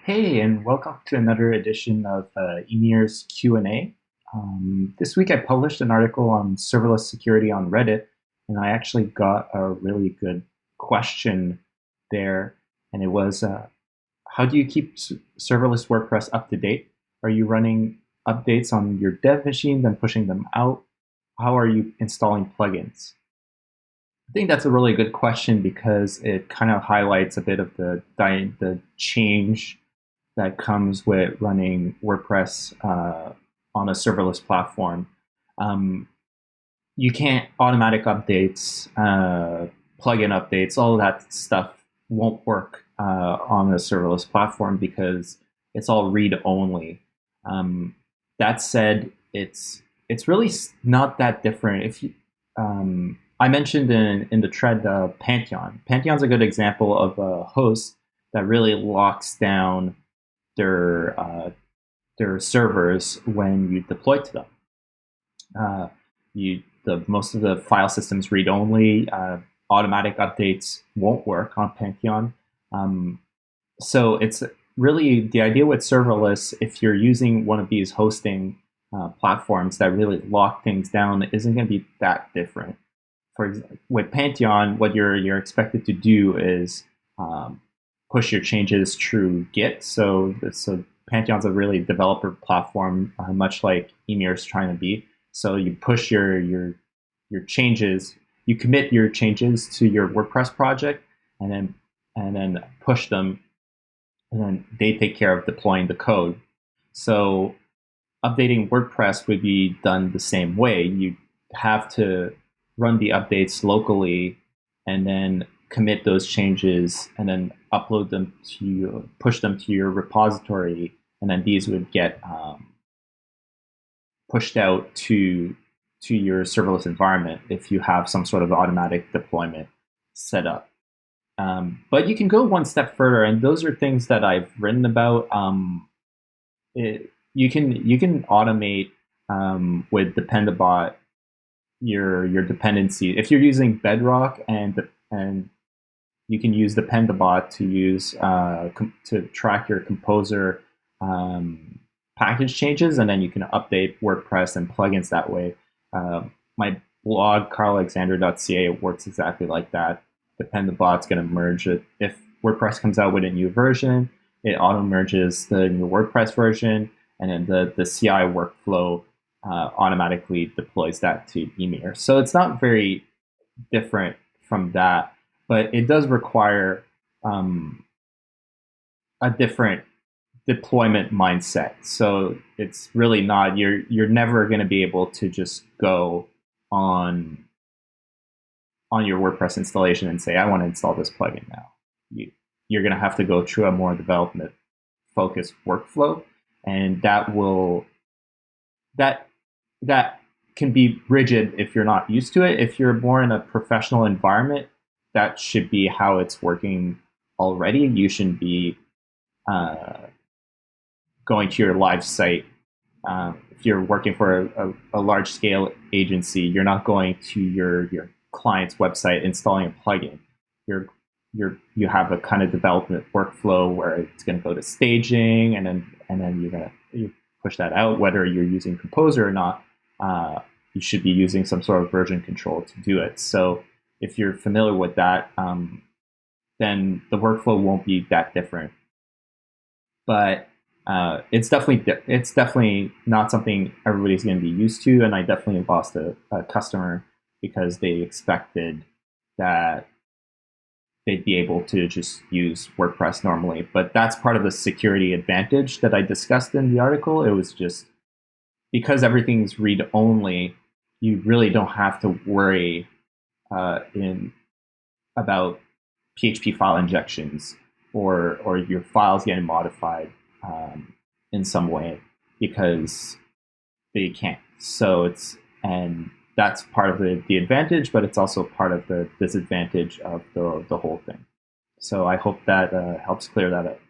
Hey, and welcome to another edition of Ymir's Q&A. This week I published an article on serverless security on Reddit, and I actually got a really good question there. And it was, how do you keep serverless WordPress up to date? Are you running updates on your dev machine, then pushing them out? How are you installing plugins? I think that's a really good question because it kind of highlights a bit of the change that comes with running WordPress on a serverless platform. Um, you can't automatic updates, plugin updates, all of that stuff won't work on a serverless platform because it's all read only. That said, it's really not that different. If you, I mentioned in the thread Pantheon. Pantheon's a good example of a host that really locks down their uh, their servers when you deploy to them. Most of the file systems read only. Automatic updates won't work on Pantheon. So it's really the idea with serverless. If you're using one of these hosting platforms that really lock things down, isn't going to be that different. For example, with Pantheon, what you're expected to do is push your changes through Git. So Pantheon's a really developer platform, much like Ymir is trying to be. So you push your changes, you commit your changes to your WordPress project, and then push them, and then they take care of deploying the code. So updating WordPress would be done the same way. You have to run the updates locally, and then commit those changes, and then upload them to push them to your repository, and then these would get pushed out to your serverless environment if you have some sort of automatic deployment set up. But you can go one step further, and those are things that I've written about. You can automate with Dependabot your dependency. If you're using Bedrock and you can use Dependabot to use to track your Composer package changes, and then you can update WordPress and plugins that way. My blog, carlalexander.ca, works exactly like that. Dependabot's going to merge it. If WordPress comes out with a new version, it auto merges the new WordPress version, and then the CI workflow automatically deploys that to Ymir. So it's not very different from that, but it does require a different deployment mindset. So it's really not, you're never going to be able to just go on your WordPress installation and say, I want to install this plugin now. You're going to have to go through a more development focused workflow, and that can be rigid if you're not used to it. If you're more in a professional environment, that should be how it's working already. You shouldn't be going to your live site. If you're working for a large scale agency, you're not going to your client's website installing a plugin. You have a kind of development workflow where it's going to go to staging, and then you push that out. Whether you're using Composer or not, you should be using some sort of version control to do it. So if you're familiar with that, then the workflow won't be that different. But it's definitely not something everybody's going to be used to, and I definitely lost a customer because they expected that they'd be able to just use WordPress normally. But that's part of the security advantage that I discussed in the article. It was just because everything's read only, you really don't have to worry about PHP file injections or your files getting modified in some way because they can't. And that's part of the advantage, but it's also part of the disadvantage of the whole thing. So I hope that helps clear that up.